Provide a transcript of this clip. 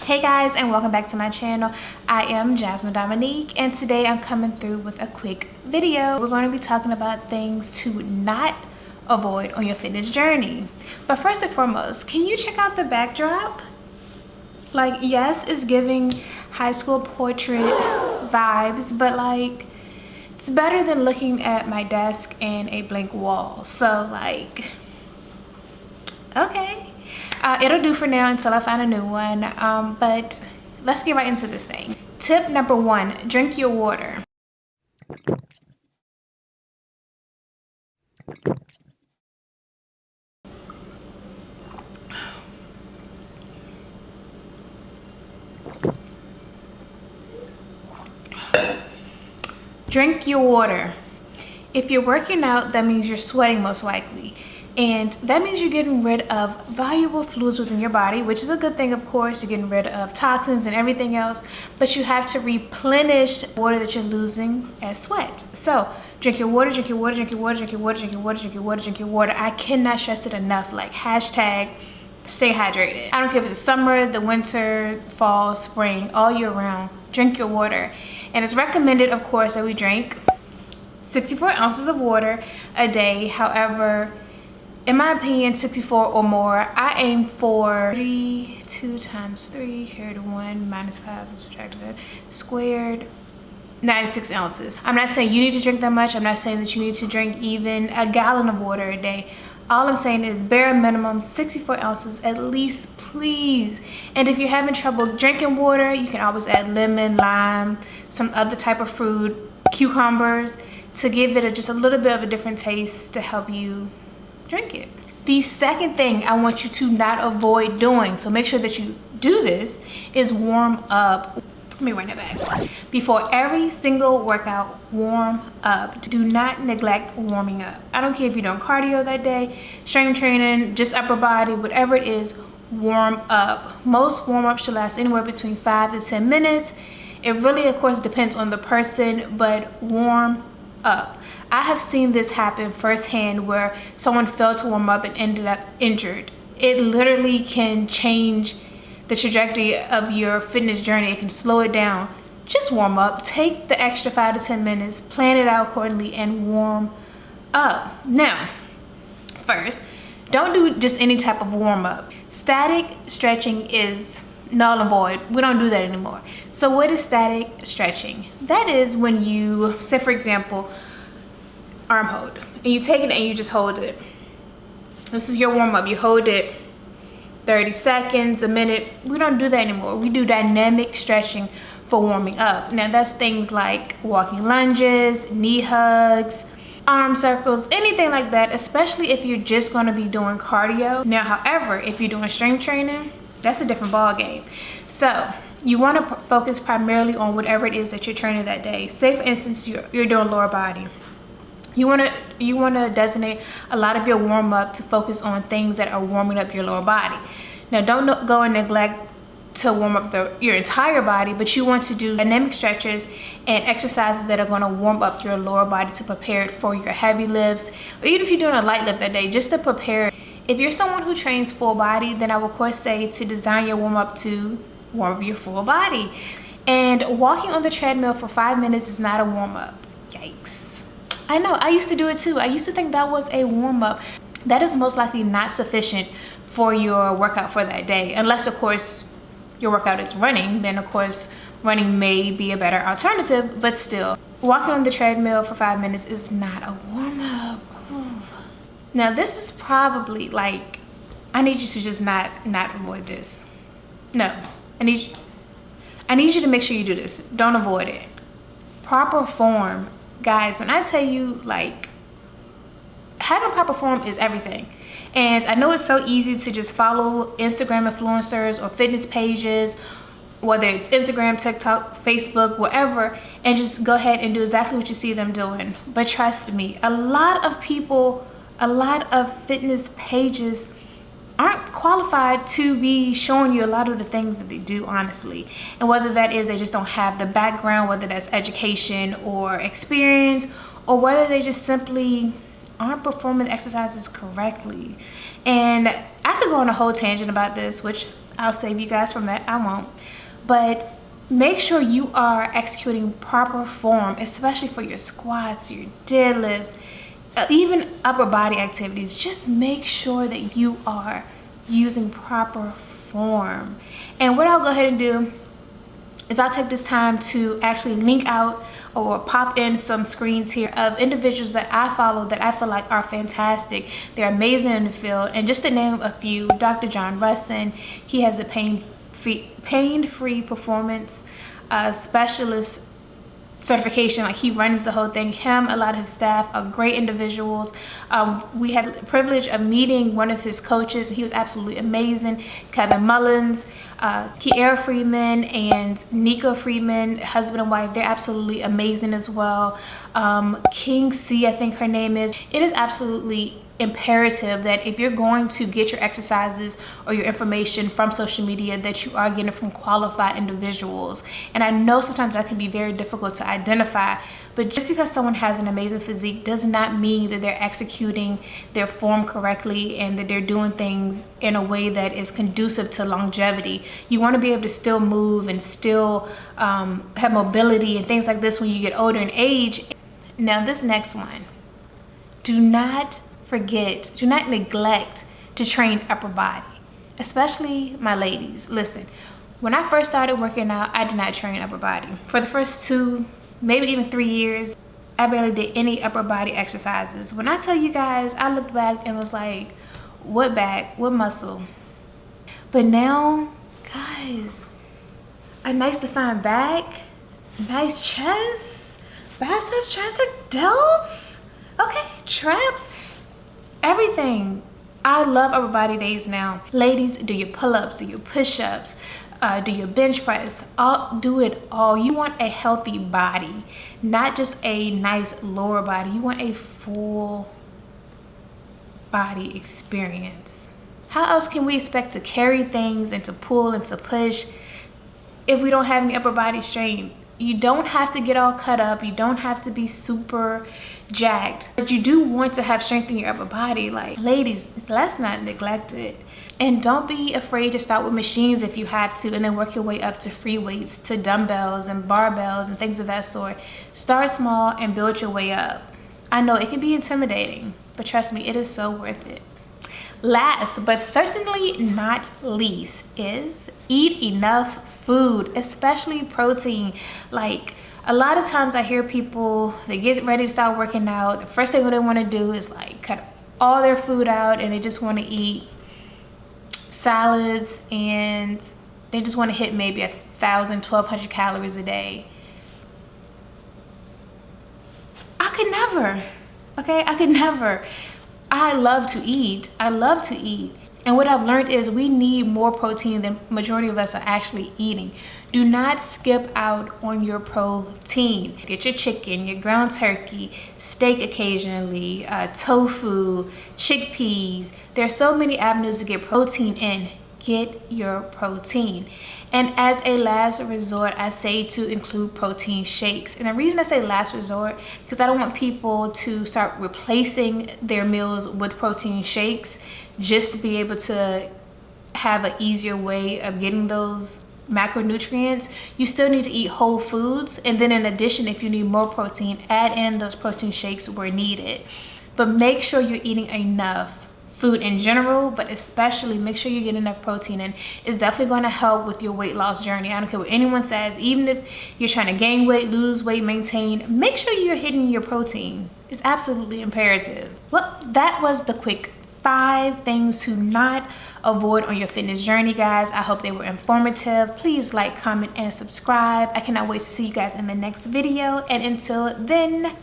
Hey guys, and welcome back to my channel. I am Jasma Dominique, and today I'm coming through with a quick video. We're going to be talking about things to not avoid on your fitness journey. But first and foremost, can you check out the backdrop? Like, yes, it's giving high school portrait vibes, but like, it's better than looking at my desk and a blank wall. So like, okay. It'll do for now until I find a new one, but let's get right into this thing. Tip number 1, drink your water. Drink your water. If you're working out, that means you're sweating most likely. And that means you're getting rid of valuable fluids within your body, which is a good thing, of course. You're getting rid of toxins and everything else, but you have to replenish water that you're losing as sweat. So drink your water, drink your water, drink your water, drink your water, drink your water, drink your water, drink your water. I cannot stress it enough. Like, hashtag stay hydrated. I don't care if it's the summer, the winter, fall, spring, all year round, drink your water. And it's recommended, of course, that we drink 64 ounces of water a day. However, in my opinion, 64 or more. I aim for 32 times 3 carried to 1 minus 5 and subtracted that squared 96 ounces. I'm not saying you need to drink that much. I'm not saying that you need to drink even a gallon of water a day. All I'm saying is bare minimum 64 ounces at least, please. And if you're having trouble drinking water, you can always add lemon, lime, some other type of fruit, cucumbers, to give it just a little bit of a different taste to help you drink it. The second thing I want you to not avoid doing, so make sure that you do this, is warm up. Let me run it back. Before every single workout, warm up. Do not neglect warming up. I don't care if you're doing cardio that day, strength training, just upper body, whatever it is, warm up. Most warm-ups should last anywhere between 5 to 10 minutes. It really, of course, depends on the person, but warm up. I have seen this happen firsthand where someone failed to warm up and ended up injured. It literally can change the trajectory of your fitness journey. It can slow it down. Just warm up. Take the extra 5 to 10 minutes, plan it out accordingly, and warm up. Now, first, don't do just any type of warm up. Static stretching is null and void. We don't do that anymore. So what is static stretching? That is when you, say for example, arm hold, and you take it and you just hold it. This is your warm-up. You hold it 30 seconds, a minute. We don't do that anymore. We do dynamic stretching for warming up. Now that's things like walking lunges, knee hugs, arm circles, anything like that, especially if you're just going to be doing cardio. Now, however, if you're doing strength training, that's a different ball game. So you want to focus primarily on whatever it is that you're training that day. Say for instance, you're doing lower body. You want to designate a lot of your warm up to focus on things that are warming up your lower body. Now, don't go and neglect to warm up your entire body, but you want to do dynamic stretches and exercises that are going to warm up your lower body to prepare it for your heavy lifts, or even if you're doing a light lift that day, just to prepare. If you're someone who trains full body, then I would of course say to design your warm up to warm up your full body. And walking on the treadmill for 5 minutes is not a warm up. Yikes. I know, I used to do it too. I used to think that was a warm-up. That is most likely not sufficient for your workout for that day. Unless, of course, your workout is running, then of course, running may be a better alternative, but still, walking on the treadmill for 5 minutes is not a warm-up. Now, this is probably like, I need you to just not avoid this. No, I need you to make sure you do this. Don't avoid it. Proper form. Guys, when I tell you, like, having proper form is everything. And I know it's so easy to just follow Instagram influencers or fitness pages, whether it's Instagram, TikTok, Facebook, whatever, and just go ahead and do exactly what you see them doing. But trust me, a lot of people, a lot of fitness pages aren't qualified to be showing you a lot of the things that they do, honestly. And whether that is they just don't have the background, whether that's education or experience, or whether they just simply aren't performing the exercises correctly. And I could go on a whole tangent about this, which I'll save you guys from that. I won't. But make sure you are executing proper form, especially for your squats, your deadlifts, even upper body activities. Just make sure that you are using proper form. And what I'll go ahead and do is I'll take this time to actually link out or pop in some screens here of individuals that I follow that I feel like are fantastic. They're amazing in the field. And just to name a few, Dr. John Russin, he has a pain-free performance specialist certification. Like, he runs the whole thing. Him, a lot of his staff are great individuals. We had the privilege of meeting one of his coaches. He was absolutely amazing. Kevin Mullins, Kiera Freeman and Nico Freeman, husband and wife, they're absolutely amazing as well. King C, I think her name is. It is absolutely imperative that if you're going to get your exercises or your information from social media, that you are getting it from qualified individuals. And I know sometimes that can be very difficult to identify, but just because someone has an amazing physique does not mean that they're executing their form correctly and that they're doing things in a way that is conducive to longevity. You want to be able to still move and still have mobility and things like this when you get older in age. Now, this next one, do not neglect to train upper body, especially my ladies. Listen, when I first started working out, I did not train upper body. For the first 2, maybe even 3 years, I barely did any upper body exercises. When I tell you guys, I looked back and was like, what back, what muscle? But now, guys, a nice defined back, nice chest, biceps, tricep, delts, okay, traps, everything. I love upper body days now. Ladies, do your pull-ups, do your push-ups, do your bench press, do it all. You want a healthy body, not just a nice lower body. You want a full body experience. How else can we expect to carry things and to pull and to push if we don't have any upper body strength? You don't have to get all cut up. You don't have to be super jacked, but you do want to have strength in your upper body. Like, ladies, let's not neglect it. And don't be afraid to start with machines if you have to, and then work your way up to free weights, to dumbbells and barbells and things of that sort. Start small and build your way up. I know it can be intimidating, but trust me, it is so worth it. Last but certainly not least is eat enough food, especially protein. Like, a lot of times I hear people, they get ready to start working out, the first thing they want to do is like cut all their food out and they just want to eat salads and they just want to hit maybe 1,000, 1,200 calories a day. I could never, okay? I could never. I love to eat. And what I've learned is we need more protein than majority of us are actually eating. Do not skip out on your protein. Get your chicken, your ground turkey, steak occasionally, tofu, chickpeas. There are so many avenues to get protein in. Get your protein. And as a last resort, I say to include protein shakes. And the reason I say last resort, because I don't want people to start replacing their meals with protein shakes just to be able to have an easier way of getting those macronutrients. You still need to eat whole foods. And then in addition, if you need more protein, add in those protein shakes where needed. But make sure you're eating enough food in general, but especially make sure you get enough protein, and it's definitely going to help with your weight loss journey. I don't care what anyone says, even if you're trying to gain weight, lose weight, maintain, make sure you're hitting your protein. It's absolutely imperative. Well, that was the quick 5 things to not avoid on your fitness journey, guys. I hope they were informative. Please like, comment, and subscribe. I cannot wait to see you guys in the next video, and until then,